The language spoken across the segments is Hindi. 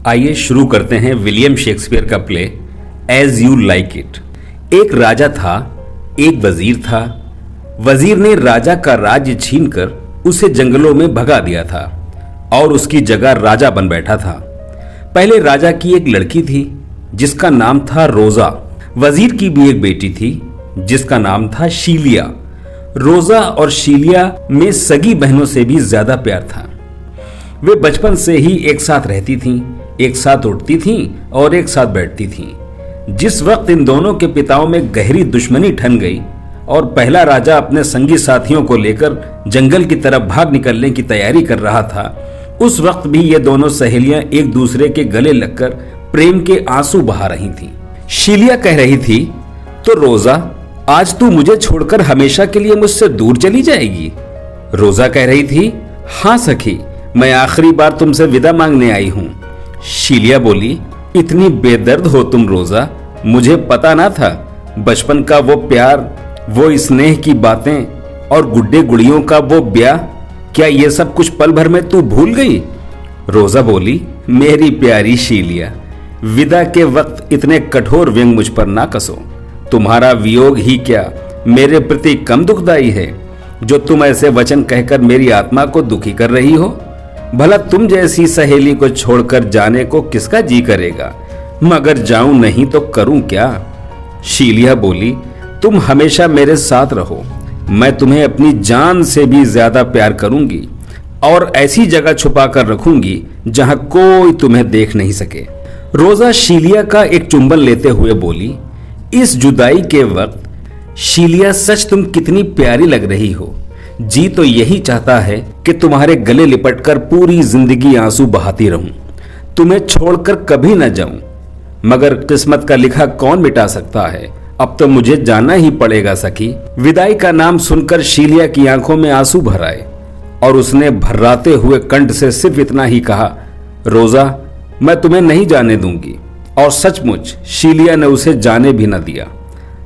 आइए शुरू करते हैं विलियम शेक्सपियर का play as you like it. एक राजा था, एक वजीर था। वजीर ने राजा का राज्य छीनकर उसे जंगलों में भगा दिया था और उसकी जगह राजा बन बैठा था। पहले राजा की एक लड़की थी जिसका नाम था रोजा। वजीर की भी एक बेटी थी जिसका नाम था शीलिया। रोजा और शीलिया में सगी बहनों से भी ज्यादा प्यार था। वे बचपन से ही एक साथ रहती थीं, एक साथ उठती थीं और एक साथ बैठती थीं। जिस वक्त इन दोनों के पिताओं में गहरी दुश्मनी ठन गई और पहला राजा अपने संगी साथियों को लेकर जंगल की तरफ भाग निकलने की तैयारी कर रहा था, उस वक्त भी ये दोनों सहेलियां एक दूसरे के गले लगकर प्रेम के आंसू बहा रही थीं। शीलिया कह रही थी, तो रोजा, आज तू मुझे छोड़कर हमेशा के लिए मुझसे दूर चली जाएगी? रोजा कह रही थी, हाँ सखी, मैं आखिरी बार तुमसे विदा मांगने आई हूं। शीलिया बोली, इतनी बेदर्द हो तुम रोजा, मुझे पता ना था। बचपन का वो प्यार, वो स्नेह की बातें और गुड्डे गुड़ियों का वो ब्याह, क्या ये सब कुछ पल भर में तू भूल गई? रोजा बोली, मेरी प्यारी शीलिया, विदा के वक्त इतने कठोर व्यंग मुझ पर ना कसो। तुम्हारा वियोग ही क्या मेरे प्रति कम दुखदाई है जो तुम ऐसे वचन कहकर मेरी आत्मा को दुखी कर रही हो? भला तुम जैसी सहेली को छोड़कर जाने को किसका जी करेगा? मगर जाऊं नहीं तो करूं क्या? शीलिया बोली, तुम हमेशा मेरे साथ रहो, मैं तुम्हें अपनी जान से भी ज्यादा प्यार करूंगी और ऐसी जगह छुपा कर रखूंगी जहां कोई तुम्हें देख नहीं सके। रोजा शीलिया का एक चुंबन लेते हुए बोली, इस जुदाई के वक्त शीलिया, सच तुम कितनी प्यारी लग रही हो। जी तो यही चाहता है कि तुम्हारे गले लिपटकर पूरी जिंदगी आंसू बहाती रहूं, तुम्हें छोड़कर कभी न जाऊं। मगर किस्मत का लिखा कौन मिटा सकता है? अब तो मुझे जाना ही पड़ेगा सखी। विदाई का नाम सुनकर शीलिया की आंखों में आंसू भर आए और उसने भर्राते हुए कंठ से सिर्फ इतना ही कहा, रोजा, मैं तुम्हें नहीं जाने दूंगी। और सचमुच शीलिया ने उसे जाने भी न दिया।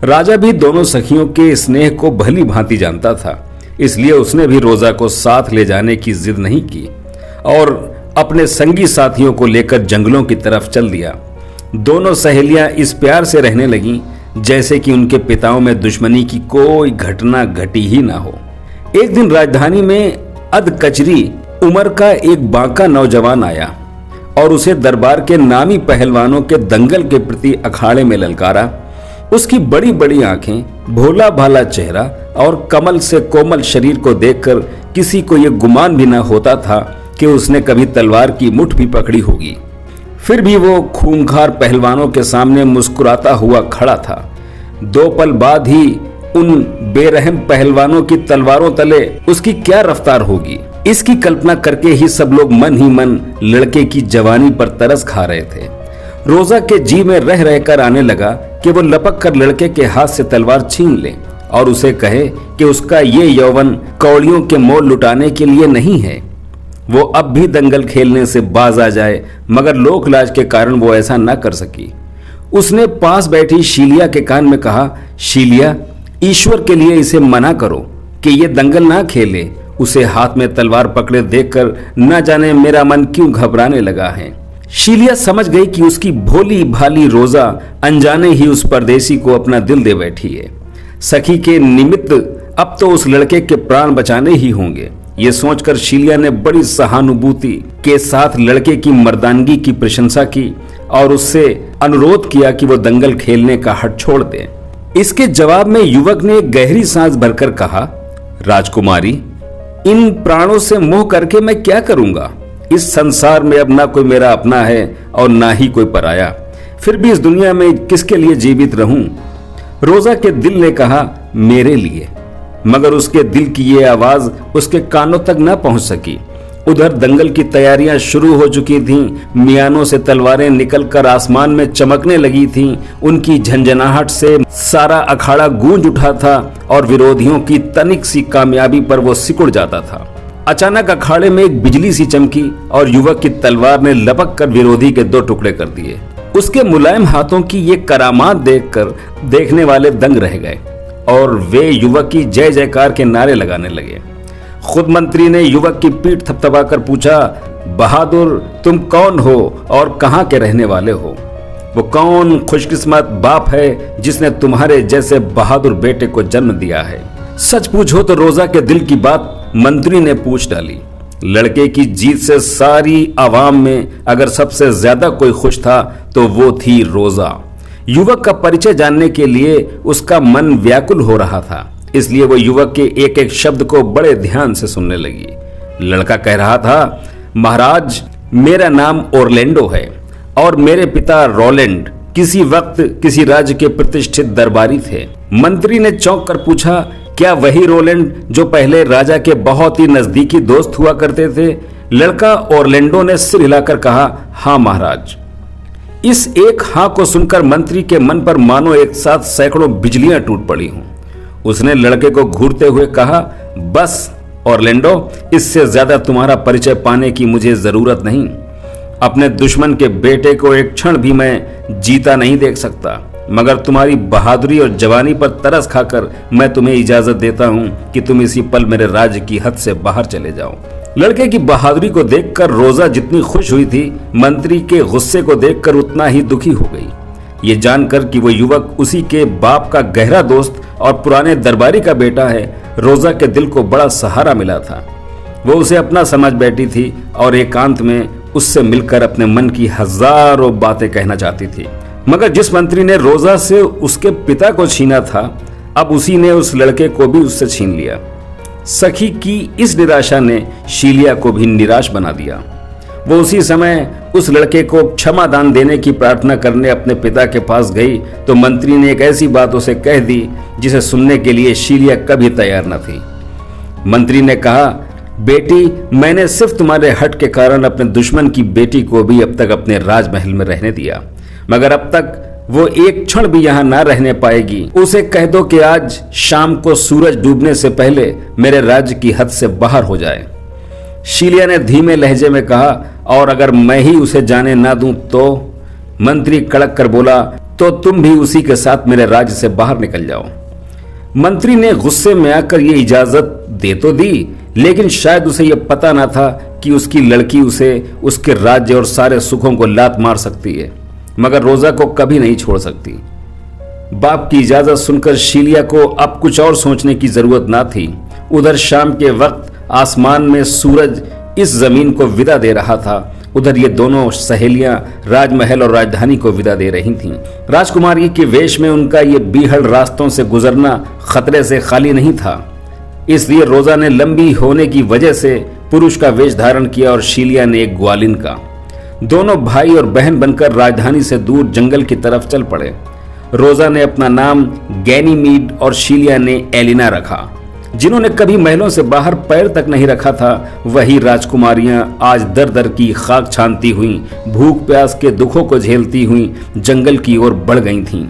राजा भी दोनों सखियों के स्नेह को भली भांति जानता था, इसलिए उसने भी रोजा को साथ ले जाने की जिद नहीं की और अपने संगी साथियों को लेकर जंगलों की तरफ चल दिया। दोनों सहेलियां इस प्यार से रहने लगीं जैसे कि उनके पिताओं में दुश्मनी की कोई घटना घटी ही ना हो। एक दिन राजधानी में अधकचरी उम्र का एक बांका नौजवान आया और उसे दरबार के नामी पहलवानों के दंगल के प्रति अखाड़े में ललकारा। उसकी बड़ी बड़ी आंखें, भोला भाला चेहरा और कमल से कोमल शरीर को देखकर किसी को यह गुमान भी न होता था कि उसने कभी तलवार की मुठ भी पकड़ी होगी। फिर भी वो खूंखार पहलवानों के सामने मुस्कुराता हुआ खड़ा था। 2 पल बाद ही उन बेरहम पहलवानों की तलवारों तले उसकी क्या रफ्तार होगी, इसकी कल्पना करके ही सब लोग मन ही मन लड़के की जवानी पर तरस खा रहे थे। रोजा के जी में रह रहकर आने लगा कि वो लपक कर लड़के के हाथ से तलवार छीन ले और उसे कहे कि उसका ये यौवन कौड़ियों के मोल लुटाने के लिए नहीं है। वो अब भी दंगल खेलने से बाज आ जाए, मगर लोक लाज के कारण वो ऐसा न कर सकी। उसने पास बैठी शीलिया के कान में कहा, शीलिया, ईश्वर के लिए इसे मना करो कि ये दंगल ना खेले। उसे हाथ में तलवार पकड़े देखकर न जाने मेरा मन क्यों घबराने लगा है। शीलिया समझ गई कि उसकी भोली भाली रोजा अनजाने ही उस परदेसी को अपना दिल दे बैठी है। सखी के निमित्त अब तो उस लड़के के प्राण बचाने ही होंगे। ये सोचकर शीलिया ने बड़ी सहानुभूति के साथ लड़के की मर्दानगी की प्रशंसा की और उससे अनुरोध किया कि वो दंगल खेलने का हठ छोड़ दे। इसके जवाब में युवक ने गहरी सांस भरकर कहा, राजकुमारी, इन प्राणों से मोह करके मैं क्या करूंगा? इस संसार में अब ना कोई मेरा अपना है और ना ही कोई पराया। फिर भी इस दुनिया में किसके लिए जीवित रहूं? रोजा के दिल ने कहा, मेरे लिए। मगर उसके दिल की ये आवाज उसके कानों तक न पहुंच सकी। उधर दंगल की तैयारियां शुरू हो चुकी थीं। मियानों से तलवारें निकलकर आसमान में चमकने लगी थीं। उनकी झंझनाहट से सारा अखाड़ा गूंज उठा था और विरोधियों की तनिक सी कामयाबी पर वो सिकुड़ जाता था। अचानक अखाड़े में एक बिजली सी चमकी और युवक की तलवार ने लपक कर विरोधी के 2 टुकड़े कर दिए। उसके मुलायम हाथों की ये करामात देखकर देखने वाले दंग रह गए और वे युवक की जय जयकार के नारे लगाने लगे। खुद मंत्री ने युवक की पीठ थपथपाकर पूछा, बहादुर तुम कौन हो और कहाँ के रहने वाले हो? वो कौन खुशकिस्मत बाप है जिसने तुम्हारे जैसे बहादुर बेटे को जन्म दिया है? सच पूछो तो रोजा के दिल की बात मंत्री ने पूछ डाली। लड़के की जीत से सारी आवाम में अगर सबसे ज्यादा कोई खुश था तो वो थी रोजा। युवक का परिचय जानने के लिए उसका मन व्याकुल हो रहा था, इसलिए वो युवक के एक एक शब्द को बड़े ध्यान से सुनने लगी। लड़का कह रहा था, महाराज मेरा नाम ओरलैंडो है और मेरे पिता रोलैंड किसी वक्त किसी राज्य के प्रतिष्ठित दरबारी थे। मंत्री ने चौंक कर पूछा, क्या वही रोलैंड जो पहले राजा के बहुत ही नजदीकी दोस्त हुआ करते थे? लड़का ओरलैंडो ने सिर हिलाकर कहा, हाँ महाराज। इस एक हाँ को सुनकर मंत्री के मन पर मानो एक साथ सैकड़ों बिजलियां टूट पड़ी हों। उसने लड़के को घूरते हुए कहा, बस ओरलैंडो, इससे ज्यादा तुम्हारा परिचय पाने की मुझे जरूरत नहीं। अपने दुश्मन के बेटे को एक क्षण भी मैं जीता नहीं देख सकता, मगर तुम्हारी बहादुरी और जवानी पर तरस खाकर मैं तुम्हें इजाजत देता हूं कि तुम इसी पल मेरे राज्य की हद से बाहर चले जाओ। लड़के की बहादुरी को देखकर रोजा जितनी खुश हुई थी, मंत्री के गुस्से को देखकर उतना ही दुखी हो गई। ये जानकर कि वो युवक उसी के बाप का गहरा दोस्त और पुराने दरबारी का बेटा है, रोजा के दिल को बड़ा सहारा मिला था। वो उसे अपना समझ बैठी थी और एकांत में उससे मिलकर अपने मन की हजारों बातें कहना चाहती थी। मगर जिस मंत्री ने रोजा से उसके पिता को छीना था, अब उसी ने उस लड़के को भी उससे छीन लिया। सखी की इस निराशा ने शीलिया को भी निराश बना दिया। वो उसी समय उस लड़के को क्षमा दान देने की प्रार्थना करने अपने पिता के पास गई तो मंत्री ने एक ऐसी बात उसे कह दी जिसे सुनने के लिए शीलिया कभी तैयार न थी। मंत्री ने कहा, बेटी, मैंने सिर्फ तुम्हारे हट के कारण अपने दुश्मन की बेटी को भी अब तक अपने राजमहल में रहने दिया, मगर अब तक वो एक क्षण भी यहाँ ना रहने पाएगी। उसे कह दो कि आज शाम को सूरज डूबने से पहले मेरे राज्य की हद से बाहर हो जाए। शीलिया ने धीमे लहजे में कहा, और अगर मैं ही उसे जाने ना दूं तो? मंत्री कड़क कर बोला, तो तुम भी उसी के साथ मेरे राज्य से बाहर निकल जाओ। मंत्री ने गुस्से में आकर ये इजाजत दे तो दी, लेकिन शायद उसे यह पता ना था कि उसकी लड़की उसे उसके राज्य और सारे सुखों को लात मार सकती है, मगर रोजा को कभी नहीं छोड़ सकती। बाप की इजाजत सुनकर शीलिया को अब कुछ और सोचने की जरूरत ना थी। उधर शाम के वक्त आसमान में सूरज इस जमीन को विदा दे रहा था, उधर ये दोनों सहेलियां राजमहल और राजधानी को विदा दे रही थीं। राजकुमारी के वेश में उनका ये बीहड़ रास्तों से गुजरना खतरे से खाली नहीं था, इसलिए रोजा ने लंबी होने की वजह से पुरुष का वेश धारण किया और शीलिया ने एक ग्वालिन का। दोनों भाई और बहन बनकर राजधानी से दूर जंगल की तरफ चल पड़े। रोजा ने अपना नाम गैनीमीड और शीलिया ने एलिना रखा। जिन्होंने कभी महलों से बाहर पैर तक नहीं रखा था, वही राजकुमारियां आज दर दर की खाक छानती हुई, भूख प्यास के दुखों को झेलती हुई जंगल की ओर बढ़ गई थीं।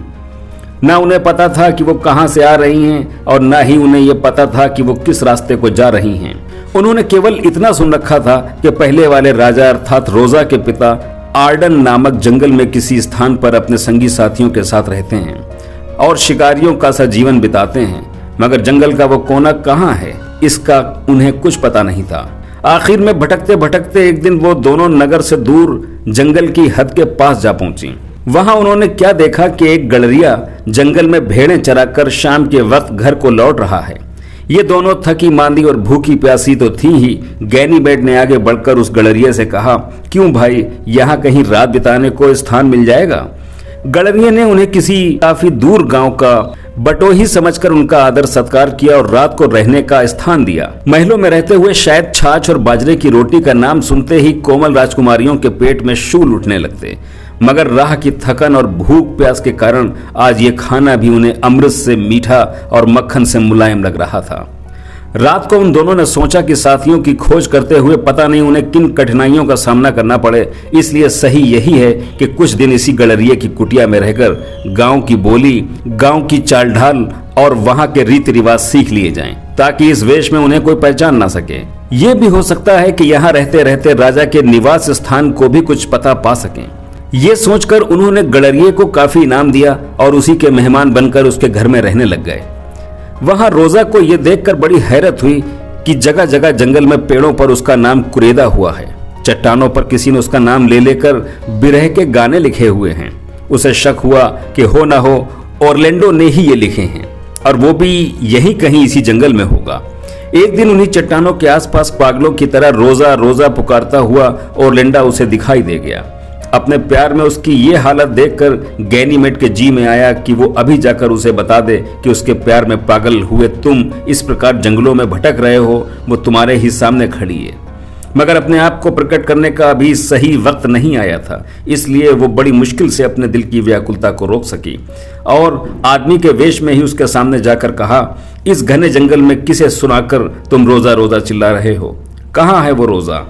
ना उन्हें पता था कि वो कहां से आ रही हैं और ना ही उन्हें यह पता था कि वो किस रास्ते को जा रही हैं। उन्होंने केवल इतना सुन रखा था कि पहले वाले राजा अर्थात रोजा के पिता आर्डन नामक जंगल में किसी स्थान पर अपने संगी साथियों के साथ रहते हैं और शिकारियों का सा जीवन बिताते हैं, मगर जंगल का वो कोना कहाँ है इसका उन्हें कुछ पता नहीं था। आखिर में भटकते भटकते एक दिन वो दोनों नगर से दूर जंगल की हद के पास जा पहुंची। वहां उन्होंने क्या देखा कि एक गड़रिया जंगल में भेड़ें चराकर शाम के वक्त घर को लौट रहा है। ये दोनों थकी मांदी और भूखी प्यासी तो थी ही। गैनीमेड ने आगे बढ़कर उस गड़रिये से कहा, क्यों भाई, यहाँ कहीं रात बिताने को स्थान मिल जाएगा? गड़रिये ने उन्हें किसी काफी दूर गांव का बटोही समझकर उनका आदर सत्कार किया और रात को रहने का स्थान दिया। महलों में रहते हुए शायद छाछ और बाजरे की रोटी का नाम सुनते ही कोमल राजकुमारियों के पेट में शूल उठने लगते, मगर राह की थकन और भूख प्यास के कारण आज ये खाना भी उन्हें अमृत से मीठा और मक्खन से मुलायम लग रहा था। रात को उन दोनों ने सोचा कि साथियों की खोज करते हुए पता नहीं उन्हें किन कठिनाइयों का सामना करना पड़े, इसलिए सही यही है कि कुछ दिन इसी गड़रिये की कुटिया में रहकर गांव की बोली, गांव की चाल ढाल और वहां के रीति रिवाज सीख लिए जाएं, ताकि इस वेश में उन्हें कोई पहचान ना सके। ये भी हो सकता है कि यहाँ रहते रहते राजा के निवास स्थान को भी कुछ पता पा सकें। ये सोचकर उन्होंने गड़रिये को काफी इनाम दिया और उसी के मेहमान बनकर उसके घर में रहने लग गए। वहां रोजा को यह देखकर बड़ी हैरत हुई कि जगह जगह जंगल में पेड़ों पर उसका नाम कुरेदा हुआ है। चट्टानों पर किसी ने उसका नाम ले लेकर बिरह के गाने लिखे हुए हैं। उसे शक हुआ कि हो ना हो ऑरलैंडो ने ही ये लिखे हैं और वो भी यहीं कहीं इसी जंगल में होगा। एक दिन उन्हीं चट्टानों के आसपास पागलों की तरह रोजा रोजा पुकारता हुआ ऑरलैंडो उसे दिखाई दे गया। अपने प्यार में उसकी ये हालत देखकर गैनीमेड के जी में आया कि वो अभी जाकर उसे बता दे कि उसके प्यार में पागल हुए तुम इस प्रकार जंगलों में भटक रहे हो, वो तुम्हारे ही सामने खड़ी है। मगर अपने आप को प्रकट करने का अभी सही वक्त नहीं आया था, इसलिए वो बड़ी मुश्किल से अपने दिल की व्याकुलता को रोक सकी और आदमी के वेश में ही उसके सामने जाकर कहा, इस घने जंगल में किसे सुनाकर तुम रोजा रोजा चिल्ला रहे हो? कहाँ है वो रोजा?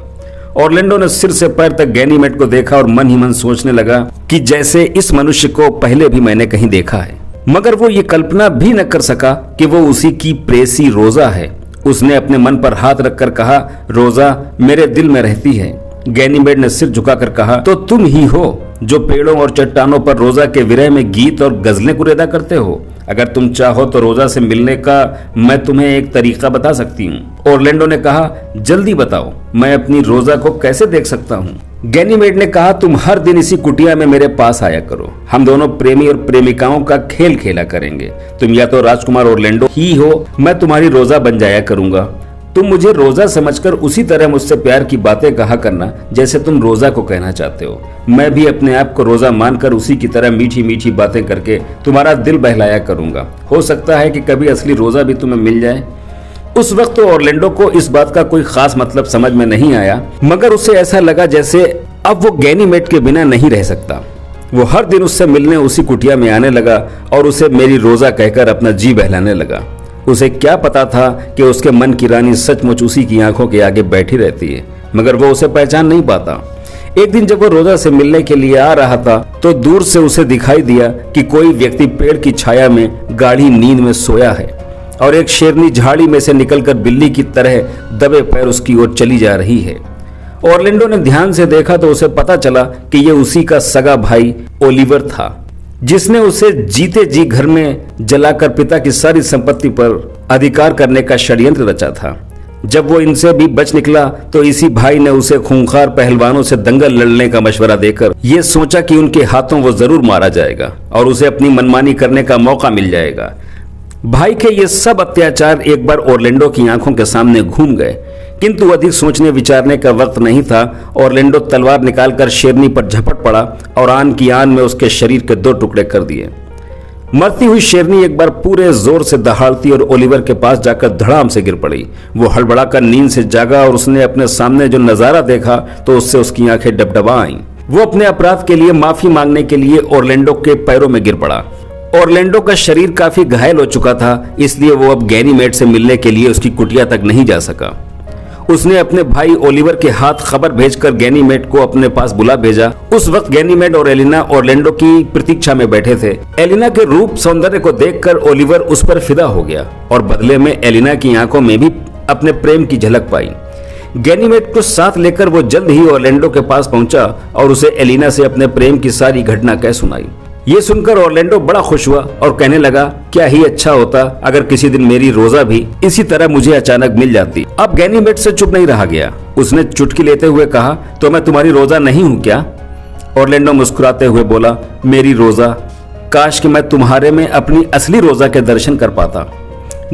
ऑरलैंडो ने सिर से पैर तक गैनीमेड को देखा और मन ही मन सोचने लगा कि जैसे इस मनुष्य को पहले भी मैंने कहीं देखा है, मगर वो ये कल्पना भी न कर सका कि वो उसी की प्रेसी रोजा है। उसने अपने मन पर हाथ रखकर कहा, रोजा मेरे दिल में रहती है। गैनीमेड ने सिर झुकाकर कहा, तो तुम ही हो जो पेड़ों और चट्टानों पर रोजा के विरह में गीत और गजलें कुरेदा करते हो। अगर तुम चाहो तो रोजा से मिलने का मैं तुम्हें एक तरीका बता सकती हूँ। ऑरलैंडो ने कहा, जल्दी बताओ, मैं अपनी रोजा को कैसे देख सकता हूँ? गैनीमेड ने कहा, तुम हर दिन इसी कुटिया में मेरे पास आया करो। हम दोनों प्रेमी और प्रेमिकाओं का खेल खेला करेंगे। तुम या तो राजकुमार ऑरलैंडो ही हो, मैं तुम्हारी रोजा बन जाया करूंगा। तुम मुझे रोजा समझकर उसी तरह मुझसे प्यार की बातें कहा करना जैसे तुम रोजा को कहना चाहते हो। मैं भी अपने आप को रोजा मानकर उसी की तरह मीठी मीठी बातें करके तुम्हारा दिल बहलाया करूंगा। हो सकता है कि कभी असली रोजा भी तुम्हें मिल जाए। उस वक्त तो ऑरलैंडो को इस बात का कोई खास मतलब समझ में नहीं आया, मगर उसे ऐसा लगा जैसे अब वो गैनीमेड के बिना नहीं रह सकता। वो हर दिन उससे मिलने उसी कुटिया में आने लगा और उसे मेरी रोजा कहकर अपना जी बहलाने लगा। उसे क्या पता था कि उसके मन की रानी सचमुच उसी की आंखों के आगे बैठी रहती है, मगर वो उसे पहचान नहीं पाता। एक दिन जब वो रोजा से मिलने के लिए आ रहा था तो दूर से उसे दिखाई दिया कि कोई व्यक्ति पेड़ की छाया में गाढ़ी नींद में सोया है और एक शेरनी झाड़ी में से निकलकर बिल्ली की तरह दबे पैर उसकी ओर चली जा रही है। ऑरलैंडो ने ध्यान से देखा तो उसे पता चला कि यह उसी का सगा भाई ओलिवर था, जिसने उसे जीते जी घर में जलाकर पिता की सारी संपत्ति पर अधिकार करने का षड्यंत्र रचा था। जब वो इनसे भी बच निकला तो इसी भाई ने उसे खूंखार पहलवानों से दंगल लड़ने का मशवरा देकर ये सोचा कि उनके हाथों वो जरूर मारा जाएगा और उसे अपनी मनमानी करने का मौका मिल जाएगा। भाई के ये सब अत्याचार एक बार ऑरलैंडो की आंखों के सामने घूम गए, किंतु अधिक सोचने विचारने का वक्त नहीं था। ऑरलैंडो तलवार निकालकर शेरनी पर झपट पड़ा और आन की आन में उसके शरीर के 2 टुकड़े कर दिए। मरती हुई शेरनी एक बार पूरे जोर से दहाड़ती और ओलिवर के पास जाकर धड़ाम से गिर पड़ी। वो हड़बड़ाकर नींद से जागा और उसने अपने सामने जो नजारा देखा तो उससे उसकी आंखें डबडबा आईं। वो अपने अपराध के लिए माफी मांगने के लिए ऑरलैंडो के पैरों में गिर पड़ा। ऑरलैंडो का शरीर काफी घायल हो चुका था, इसलिए वो अब गैनीमेड से मिलने के लिए उसकी कुटिया तक नहीं जा सका। उसने अपने भाई ओलिवर के हाथ खबर भेजकर गैनीमेड को अपने पास बुला भेजा। उस वक्त गैनीमेड और एलिना ऑरलैंडो की प्रतीक्षा में बैठे थे। एलिना के रूप सौंदर्य को देखकर ओलिवर उस पर फिदा हो गया और बदले में एलिना की आंखों में भी अपने प्रेम की झलक पाई। गैनीमेड को साथ लेकर वो जल्द ही ऑरलैंडो के पास पहुंचा और उसे एलिना से अपने प्रेम की सारी घटना कह सुनाई। ये सुनकर ऑरलैंडो बड़ा खुश हुआ और कहने लगा, क्या ही अच्छा होता अगर किसी दिन मेरी रोजा भी इसी तरह मुझे अचानक मिल जाती। अब गैनीमेड से चुप नहीं रहा गया। उसने चुटकी लेते हुए कहा, तो मैं तुम्हारी रोजा नहीं हूं क्या? ऑरलैंडो मुस्कुराते हुए बोला, मेरी रोजा, काश कि मैं तुम्हारे में अपनी असली रोजा के दर्शन कर पाता।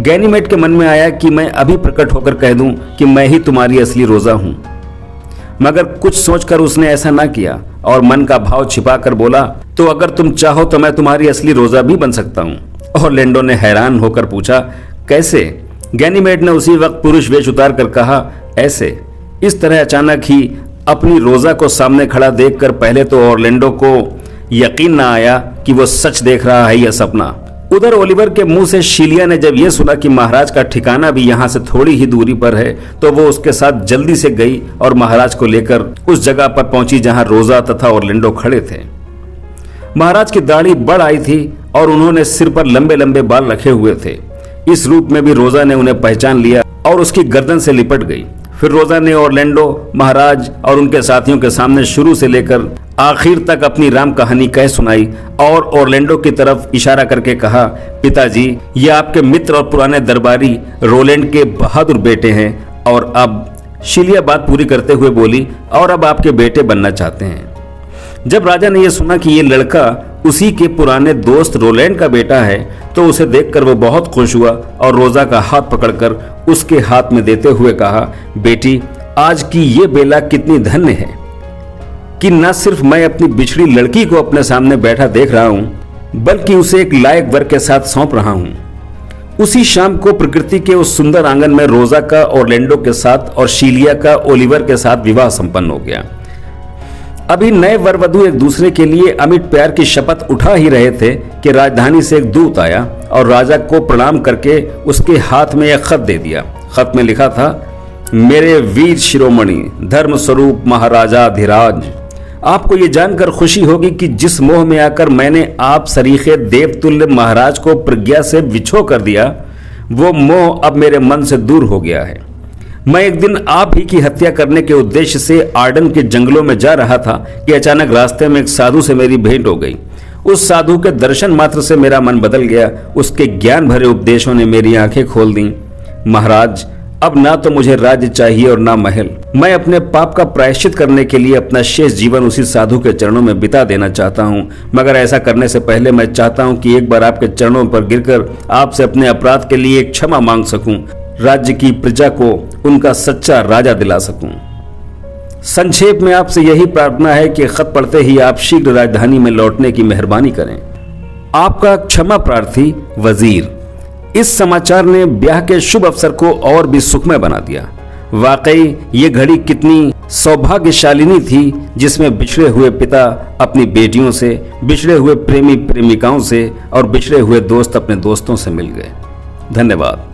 गैनीमेड के मन में आया कि मैं अभी प्रकट होकर कह दूं कि मैं ही तुम्हारी असली रोजा हूं, मगर कुछ सोचकर उसने ऐसा ना किया और मन का भाव छिपाकर बोला, तो अगर तुम चाहो तो मैं तुम्हारी असली रोजा भी बन सकता हूं। ऑरलैंडो ने हैरान होकर पूछा, कैसे? गैनीमेड ने उसी वक्त पुरुष वेश उतार कर कहा, ऐसे। इस तरह अचानक ही अपनी रोजा को सामने खड़ा देखकर पहले तो ऑरलैंडो को यकीन ना आया कि वो सच देख रहा है या सपना। उधर ओलिवर के मुंह से शीलिया ने जब यह सुना कि महाराज का ठिकाना भी यहाँ से थोड़ी ही दूरी पर है तो वो उसके साथ जल्दी से गई और महाराज को लेकर उस जगह पर पहुंची जहां रोजा तथा ऑरलैंडो खड़े थे। महाराज की दाढ़ी बढ़ आई थी और उन्होंने सिर पर लंबे लंबे बाल रखे हुए थे। इस रूप में भी रोजा ने उन्हें पहचान लिया और उसकी गर्दन से लिपट गई। फिर रोजा ने ऑरलैंडो, महाराज और उनके साथियों के सामने शुरू से लेकर आखिर तक अपनी राम कहानी कह सुनाई और ऑरलैंडो की तरफ इशारा करके कहा, पिताजी, ये आपके मित्र और पुराने दरबारी रोलैंड के बहादुर बेटे हैं और अब शीलिया बात पूरी करते हुए बोली, और अब आपके बेटे बनना चाहते हैं। जब राजा ने यह सुना कि ये लड़का उसी के पुराने दोस्त रोलैंड का बेटा है तो उसे देखकर वो बहुत खुश हुआ और रोजा का हाथ पकड़कर उसके हाथ में देते हुए कहा, बेटी, आज की ये बेला कितनी धन्य है कि न सिर्फ मैं अपनी बिछड़ी लड़की को अपने सामने बैठा देख रहा हूं, बल्कि उसे एक लायक वर के साथ सौंप रहा हूं। उसी शाम को प्रकृति के उस सुंदर आंगन में रोजा का ऑरलैंडो के साथ और शीलिया का ओलिवर के साथ विवाह संपन्न हो गया। अभी नए वर वधू एक दूसरे के लिए अमिट प्यार की शपथ उठा ही रहे थे कि राजधानी से एक दूत आया और राजा को प्रणाम करके उसके हाथ में एक खत दे दिया। खत में लिखा था, मेरे वीर शिरोमणि धर्म स्वरूप महाराजा धीराज, आपको ये जानकर खुशी होगी कि जिस मोह में आकर मैंने आप सरीखे देवतुल्य महाराज को प्रज्ञा से विछो कर दिया, वो मोह अब मेरे मन से दूर हो गया है। मैं एक दिन आप ही की हत्या करने के उद्देश्य से आर्डन के जंगलों में जा रहा था कि अचानक रास्ते में एक साधु से मेरी भेंट हो गई। उस साधु के दर्शन मात्र से मेरा मन बदल गया। उसके ज्ञान भरे उपदेशों ने मेरी आंखें खोल दी। महाराज, अब ना तो मुझे राज्य चाहिए और ना महल। मैं अपने पाप का प्रायश्चित करने के लिए अपना शेष जीवन उसी साधु के चरणों में बिता देना चाहता हूँ, मगर ऐसा करने से पहले मैं चाहता हूँ कि एक बार आपके चरणों पर गिरकर आपसे अपने अपराध के लिए एक क्षमा मांग सकूं, राज्य की प्रजा को उनका सच्चा राजा दिला सकूं। संक्षेप में आपसे यही प्रार्थना है कि खत पढ़ते ही आप शीघ्र राजधानी में लौटने की मेहरबानी करें। आपका क्षमा प्रार्थी वजीर। इस समाचार ने ब्याह के शुभ अवसर को और भी सुखमय बना दिया। वाकई ये घड़ी कितनी सौभाग्यशालिनी थी जिसमें बिछड़े हुए पिता अपनी बेटियों से, बिछड़े हुए प्रेमी प्रेमिकाओं से और बिछड़े हुए दोस्त अपने दोस्तों से मिल गए। धन्यवाद।